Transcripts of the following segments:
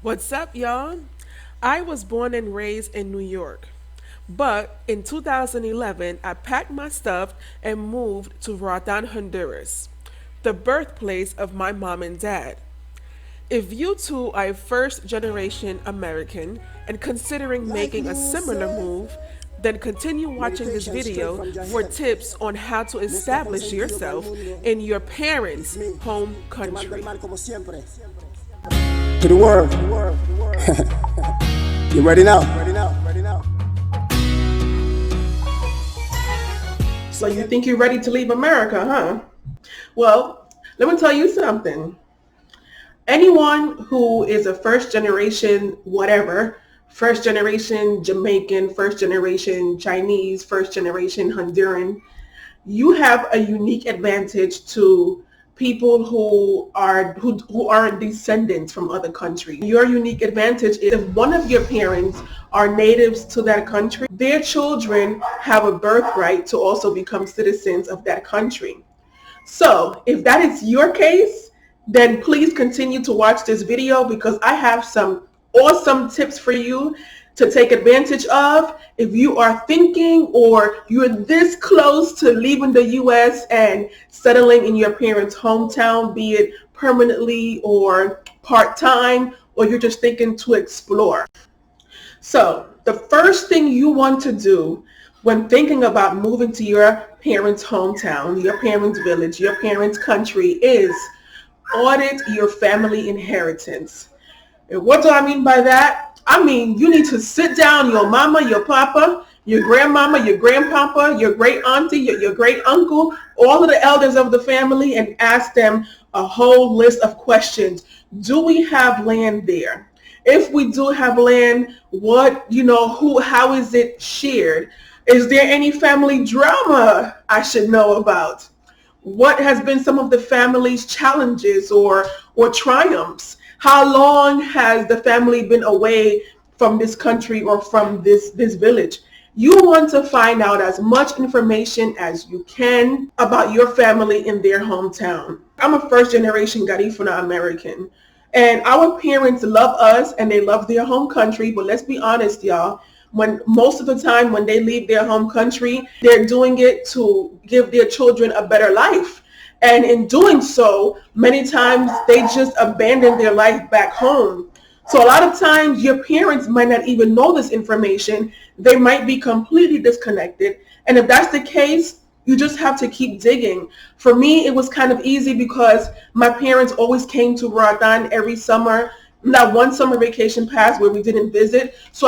What's up, y'all? I was born and raised in New York, but in 2011, I packed my stuff and moved to Roatan, Honduras, the birthplace of my mom and dad. If you two are first generation American and considering Like making a similar music, move, then continue watching this meditation straight video from your for head. tips on how to Mustafa establish sentido para el yourself mundo. in your It's parents' me, home quemando el country. mar como siempre. To the world. You ready now? So you think you're ready to leave America, huh? Well, let me tell you something. Anyone who is a first generation whatever, first generation Jamaican, first generation Chinese, first generation Honduran, you have a unique advantage to people who aren't descendants from other countries. Your unique advantage is if one of your parents are natives to that country, their children have a birthright to also become citizens of that country. So if that is your case, then please continue to watch this video because I have some awesome tips for you to take advantage of if you are thinking or you're this close to leaving the US and settling in your parents' hometown, be it permanently or part-time, or you're just thinking to explore. So the first thing you want to do when thinking about moving to your parents' hometown, your parents' village, your parents' country is audit your family inheritance. And what do I mean by that? I mean, you need to sit down your mama, your papa, your grandmama, your grandpapa, your great auntie, your great uncle, all of the elders of the family and ask them a whole list of questions. Do we have land there? If we do have land, how is it shared? Is there any family drama I should know about? What has been some of the family's challenges or triumphs? How long has the family been away from this country or from this village? You want to find out as much information as you can about your family in their hometown. I'm a first generation Garifuna American. And our parents love us and they love their home country, but let's be honest, y'all. When most of the time when they leave their home country, they're doing it to give their children a better life. And in doing so, many times they just abandon their life back home. So a lot of times your parents might not even know this information. They might be completely disconnected. And if that's the case, you just have to keep digging. For me, it was kind of easy because my parents always came to Roatan every summer. Not one summer vacation passed where we didn't visit. So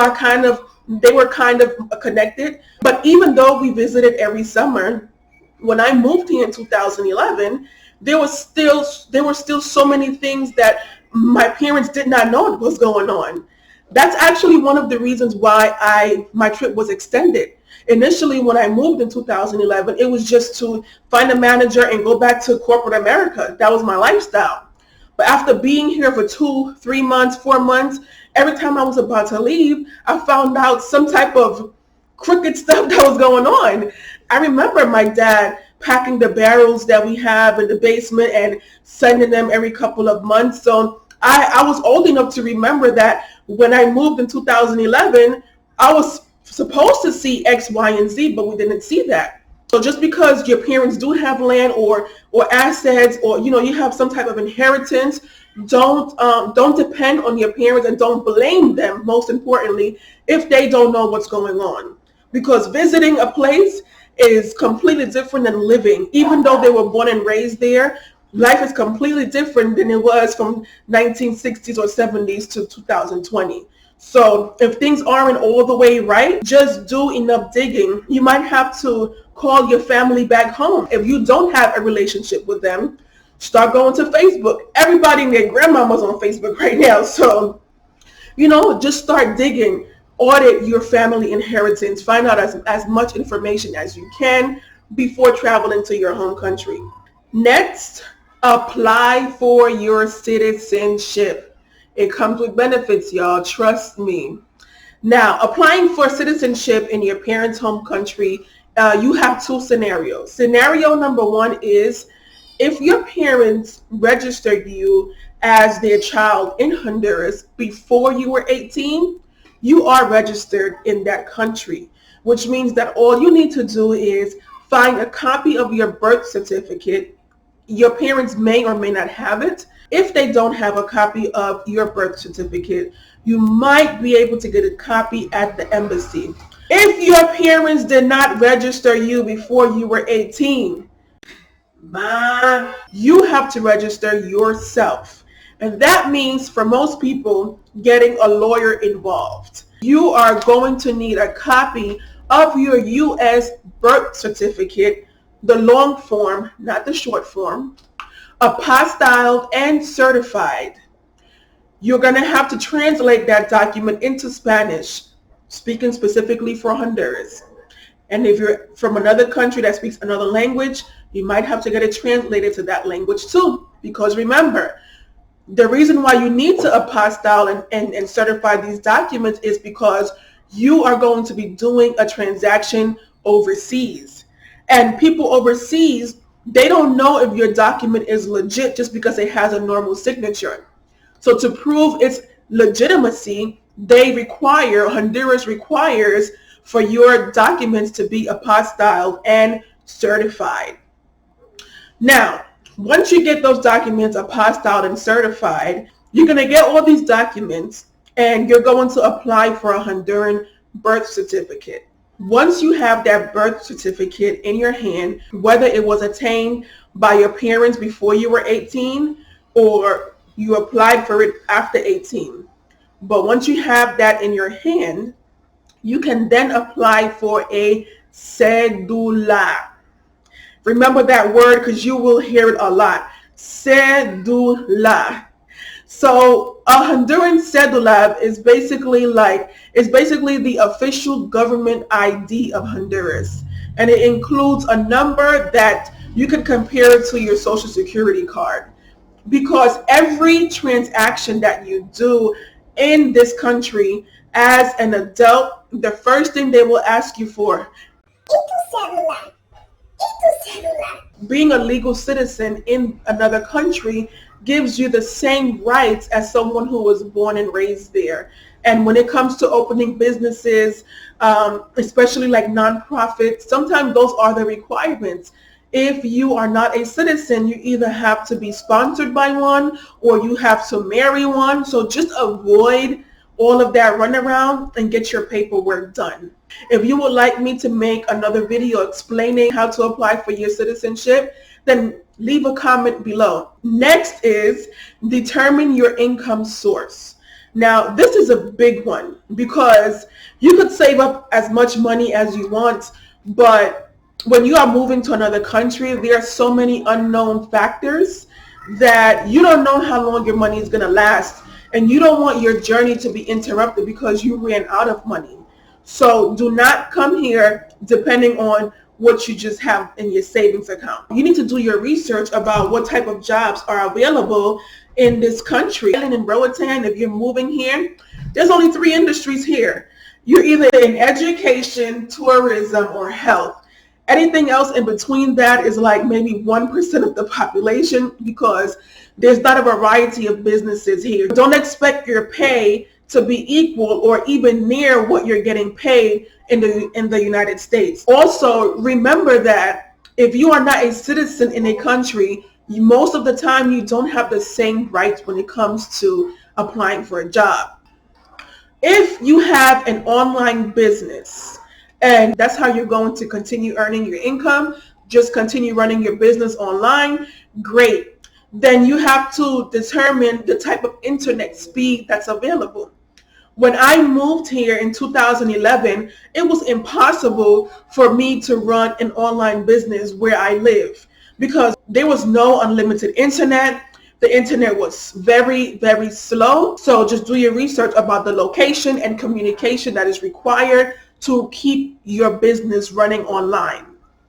they were kind of connected. But even though we visited every summer, when I moved here in 2011, there were still so many things that my parents did not know was going on. That's actually one of the reasons why my trip was extended. Initially, when I moved in 2011, it was just to find a manager and go back to corporate America. That was my lifestyle. But after being here for 2, 3 months, 4 months, every time I was about to leave, I found out some type of crooked stuff that was going on. I remember my dad packing the barrels that we have in the basement and sending them every couple of months. So I was old enough to remember that when I moved in 2011, I was supposed to see X, Y, and Z, but we didn't see that. So just because your parents do have land or assets or you have some type of inheritance, don't depend on your parents and don't blame them. Most importantly, if they don't know what's going on, because visiting a place is completely different than living. Even though they were born and raised there, life is completely different than it was from 1960s or 70s to 2020. So if things aren't all the way right, just do enough digging. You might have to call your family back home. If you don't have a relationship with them, start going to Facebook. Everybody and their grandmama's on Facebook right now. So just start digging, audit your family inheritance, find out as much information as you can before traveling to your home country. Next, apply for your citizenship. It comes with benefits, y'all. Trust me. Now, applying for citizenship in your parents' home country, you have two scenarios. Scenario number one is if your parents registered you as their child in Honduras before you were 18, you are registered in that country, which means that all you need to do is find a copy of your birth certificate. Your parents may or may not have it. If they don't have a copy of your birth certificate, you might be able to get a copy at the embassy. If your parents did not register you before you were 18, you have to register yourself. And that means for most people, getting a lawyer involved. You are going to need a copy of your U.S. birth certificate, the long form, not the short form, apostilled and certified. You're going to have to translate that document into Spanish, speaking specifically for Honduras. And if you're from another country that speaks another language, you might have to get it translated to that language too. Because remember, the reason why you need to apostille and certify these documents is because you are going to be doing a transaction overseas. And people overseas, they don't know if your document is legit just because it has a normal signature. So to prove its legitimacy, Honduras requires for your documents to be apostilled and certified. Now, once you get those documents apostilled and certified, you're going to get all these documents and you're going to apply for a Honduran birth certificate. Once you have that birth certificate in your hand, whether it was attained by your parents before you were 18 or you applied for it after 18, but once you have that in your hand, you can then apply for a cédula. Remember that word because you will hear it a lot. Cédula. So a Honduran cédula is basically the official government ID of Honduras. And it includes a number that you can compare to your social security card. Because every transaction that you do in this country as an adult, the first thing they will ask you for, being a legal citizen in another country gives you the same rights as someone who was born and raised there. And when it comes to opening businesses, especially like nonprofits, sometimes those are the requirements. If you are not a citizen, you either have to be sponsored by one or you have to marry one. So just avoid all of that runaround and get your paperwork done. If you would like me to make another video explaining how to apply for your citizenship, then leave a comment below. Next is determine your income source. Now, this is a big one because you could save up as much money as you want, but when you are moving to another country, there are so many unknown factors that you don't know how long your money is going to last. And you don't want your journey to be interrupted because you ran out of money. So do not come here depending on what you just have in your savings account. You need to do your research about what type of jobs are available in this country. And in Roatan, if you're moving here, there's only 3 industries here. You're either in education, tourism, or health. Anything else in between that is like maybe 1% of the population because there's not a variety of businesses here. Don't expect your pay to be equal or even near what you're getting paid in the United States. Also, remember that if you are not a citizen in a country, most of the time you don't have the same rights when it comes to applying for a job. If you have an online business, and that's how you're going to continue earning your income, just continue running your business online, great. Then you have to determine the type of internet speed that's available. When I moved here in 2011, it was impossible for me to run an online business where I live because there was no unlimited internet. The internet was very, very slow. So just do your research about the location and communication that is required to keep your business running online.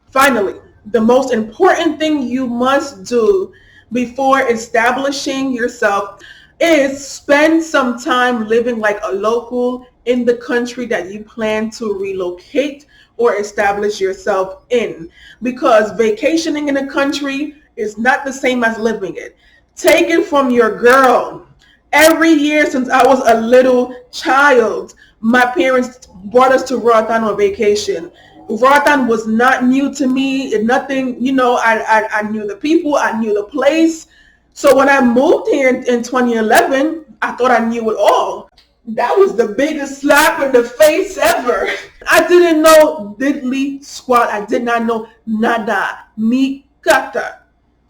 Finally, the most important thing you must do before establishing yourself is spend some time living like a local in the country that you plan to relocate or establish yourself in, because vacationing in a country is not the same as living it. Take it from your girl. Every year since I was a little child, my parents brought us to Roatan on vacation. Roatan was not new to me. Nothing, I knew the people, I knew the place. So when I moved here in 2011, I thought I knew it all. That was the biggest slap in the face ever. I didn't know diddly squat. I did not know nada, ni kata.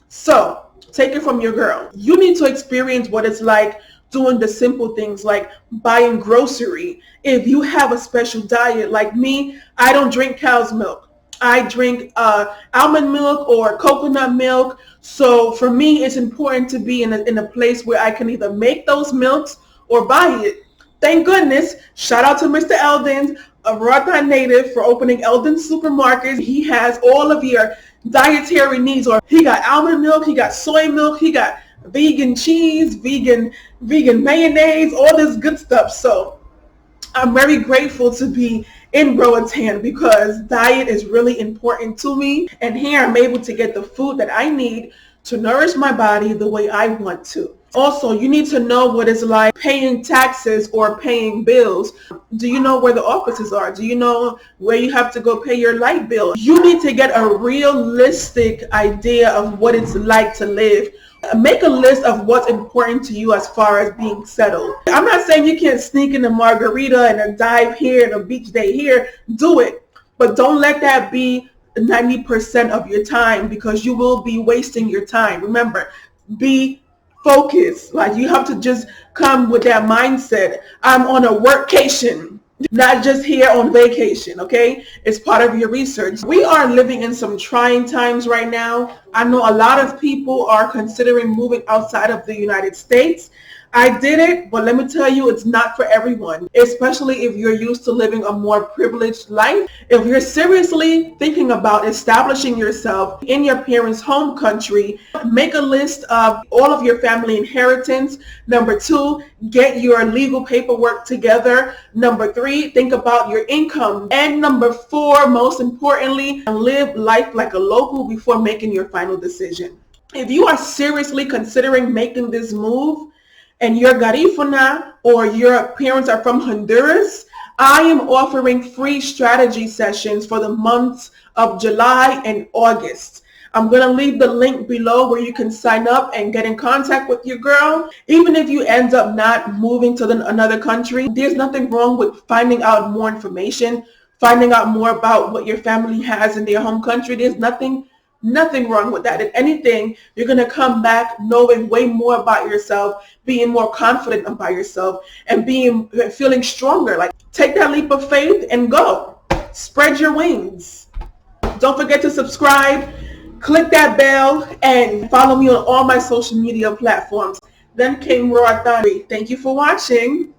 So take it from your girl. You need to experience what it's like doing the simple things like buying grocery. If you have a special diet like me, I don't drink cow's milk. I drink almond milk or coconut milk. So for me, it's important to be in a place where I can either make those milks or buy it. Thank goodness. Shout out to Mr. Eldon, a Roatan native, for opening Eldon Supermarkets. He has all of your dietary needs. Or he got almond milk, he got soy milk, he got vegan cheese, vegan mayonnaise, all this good stuff. So I'm very grateful to be in Roatan because diet is really important to me. And here I'm able to get the food that I need to nourish my body the way I want to. Also, you need to know what it's like paying taxes or paying bills. Do you know where the offices are? Do you know where you have to go pay your light bill? You need to get a realistic idea of what it's like to live. Make a list of what's important to you as far as being settled. I'm not saying you can't sneak in a margarita and a dive here and a beach day here. Do it. But don't let that be 90% of your time, because you will be wasting your time. Remember, be focused. Like, you have to just come with that mindset. I'm on a workcation, not just here on vacation, okay? It's part of your research. We are living in some trying times right now. I know a lot of people are considering moving outside of the United States. I did it, but let me tell you, it's not for everyone, especially if you're used to living a more privileged life. If you're seriously thinking about establishing yourself in your parents' home country, make a list of all of your family inheritance. Number 2, get your legal paperwork together. Number 3, think about your income. And number 4, most importantly, live life like a local before making your final decision. If you are seriously considering making this move, and you're Garifuna or your parents are from Honduras, I am offering free strategy sessions for the months of July and August. I'm going to leave the link below where you can sign up and get in contact with your girl. Even if you end up not moving to another country, there's nothing wrong with finding out more information, finding out more about what your family has in their home country. There's nothing wrong with that. If anything, you're going to come back knowing way more about yourself, being more confident about yourself, and feeling stronger. Like, take that leap of faith and go. Spread your wings. Don't forget to subscribe, click that bell, and follow me on all my social media platforms. Then came Roatan. Thank you for watching.